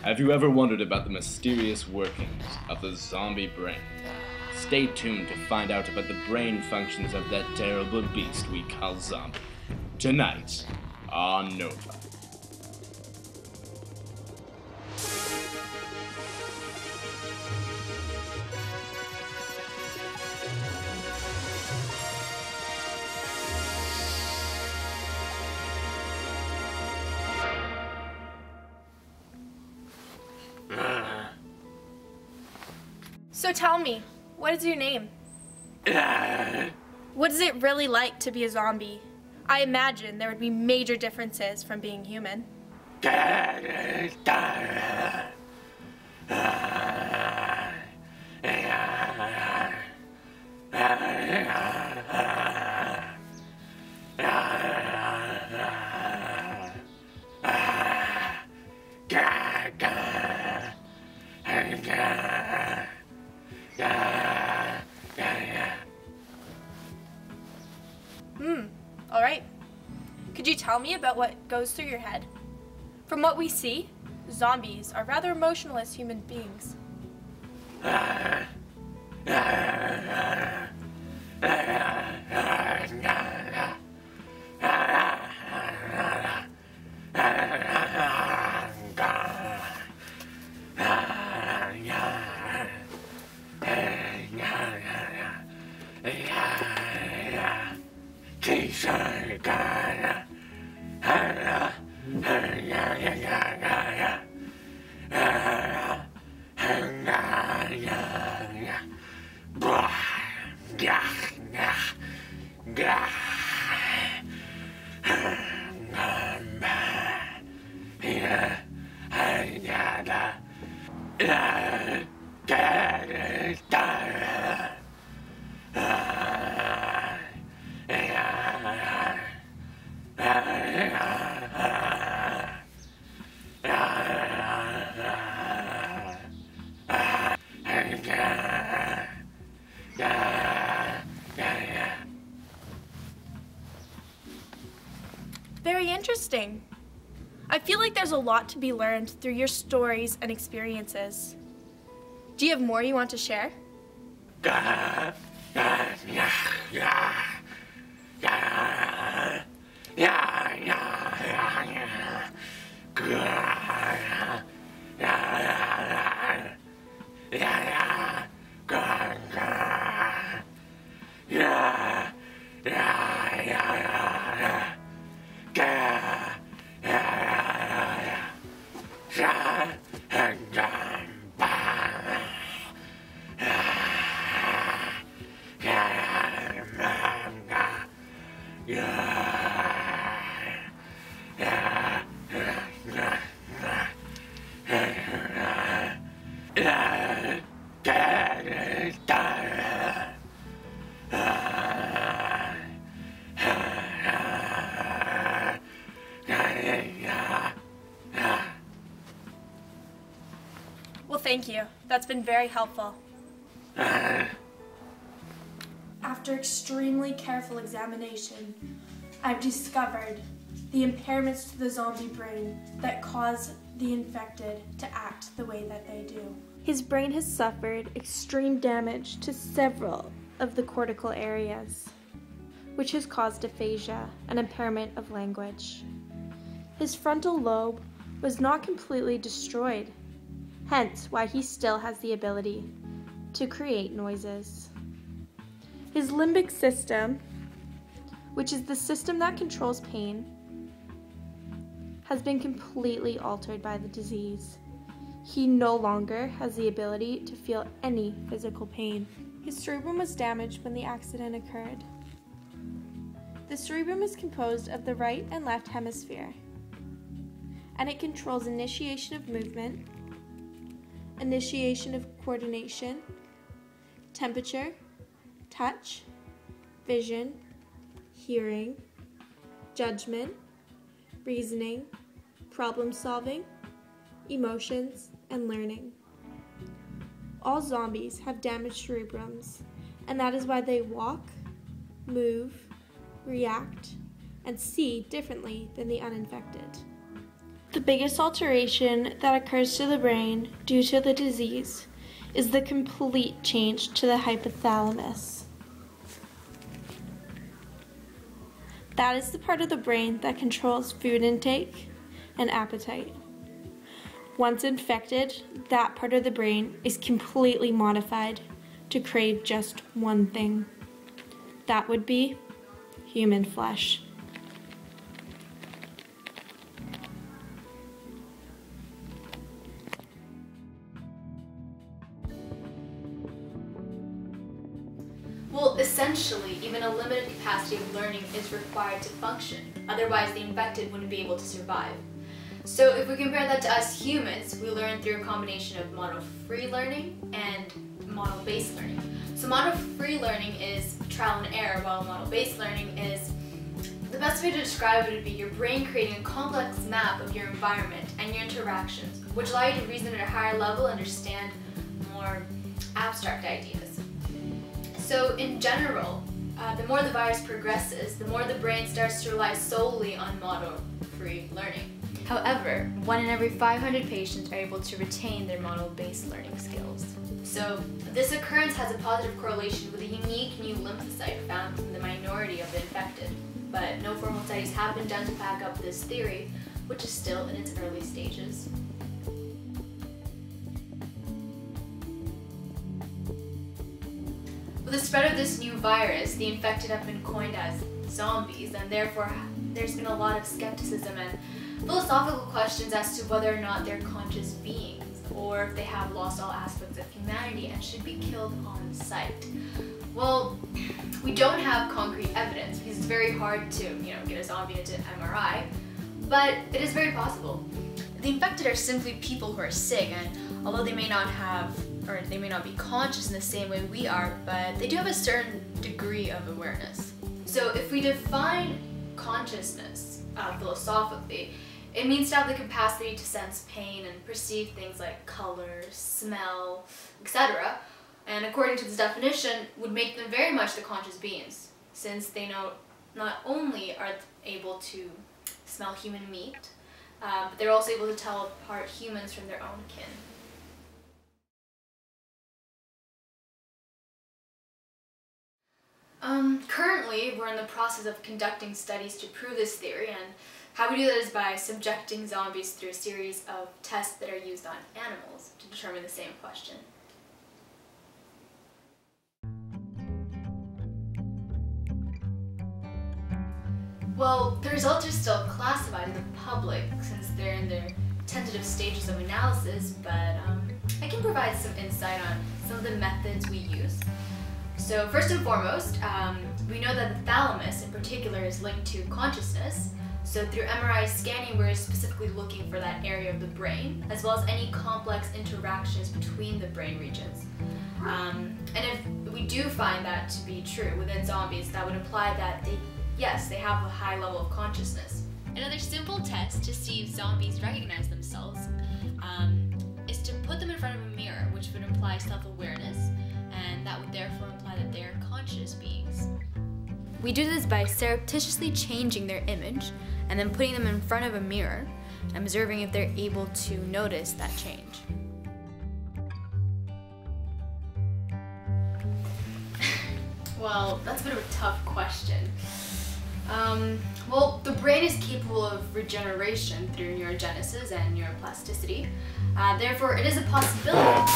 Have you ever wondered about the mysterious workings of the zombie brain? Stay tuned to find out about the brain functions of that terrible beast we call zombie. Tonight on Nova. So tell me, what is your name? What is it really like to be a zombie? I imagine there would be major differences from being human. All right. Could you tell me about what goes through your head? From what we see, zombies are rather emotionless human beings. Very interesting. I feel like there's a lot to be learned through your stories and experiences. Do you have more you want to share? Well, thank you. That's been very helpful. After extremely careful examination, I've discovered the impairments to the zombie brain that cause the infected to act the way that they do. His brain has suffered extreme damage to several of the cortical areas, which has caused aphasia, an impairment of language. His frontal lobe was not completely destroyed, hence why he still has the ability to create noises. His limbic system, which is the system that controls pain, has been completely altered by the disease. He no longer has the ability to feel any physical pain. His cerebrum was damaged when the accident occurred. The cerebrum is composed of the right and left hemisphere, and it controls initiation of movement, initiation of coordination, temperature, touch, vision, hearing, judgment, reasoning, problem solving, emotions, and learning. All zombies have damaged cerebrums, and that is why they walk, move, react, and see differently than the uninfected. The biggest alteration that occurs to the brain due to the disease is the complete change to the hypothalamus. That is the part of the brain that controls food intake and appetite. Once infected, that part of the brain is completely modified to crave just one thing. That would be human flesh. Well, essentially, even a limited capacity of learning is required to function. Otherwise, the infected wouldn't be able to survive. So if we compare that to us humans, we learn through a combination of model-free learning and model-based learning. So model-free learning is trial and error, while model-based learning is, the best way to describe it would be your brain creating a complex map of your environment and your interactions, which allow you to reason at a higher level and understand more abstract ideas. So in general, the more the virus progresses, the more the brain starts to rely solely on model-free learning. However, 1 in every 500 patients are able to retain their model-based learning skills. So this occurrence has a positive correlation with a unique new lymphocyte found in the minority of the infected. But no formal studies have been done to back up this theory, which is still in its early stages. With the spread of this new virus, the infected have been coined as zombies, and therefore there's been a lot of skepticism and philosophical questions as to whether or not they're conscious beings, or if they have lost all aspects of humanity and should be killed on sight. Well, we don't have concrete evidence because it's very hard to, get a zombie into MRI, but it is very possible. The infected are simply people who are sick, and although they may not be conscious in the same way we are, but they do have a certain degree of awareness. So if we define consciousness philosophically, it means to have the capacity to sense pain and perceive things like color, smell, etc. And according to this definition, would make them very much the conscious beings, since they not only are able to smell human meat, but they're also able to tell apart humans from their own kin. Currently, we're in the process of conducting studies to prove this theory, and how we do that is by subjecting zombies through a series of tests that are used on animals to determine the same question. Well, the results are still classified to the public since they're in their tentative stages of analysis, but I can provide some insight on some of the methods we use. So first and foremost, we know that the thalamus in particular is linked to consciousness. So through MRI scanning, we're specifically looking for that area of the brain, as well as any complex interactions between the brain regions. And if we do find that to be true within zombies, that would imply that they have a high level of consciousness. Another simple test to see if zombies recognize themselves is to put them in front of a mirror, which would imply self-awareness, and that would therefore imply that they are conscious beings. We do this by surreptitiously changing their image and then putting them in front of a mirror and observing if they're able to notice that change. Well, that's a bit of a tough question. Well, the brain is capable of regeneration through neurogenesis and neuroplasticity. Therefore, it is a possibility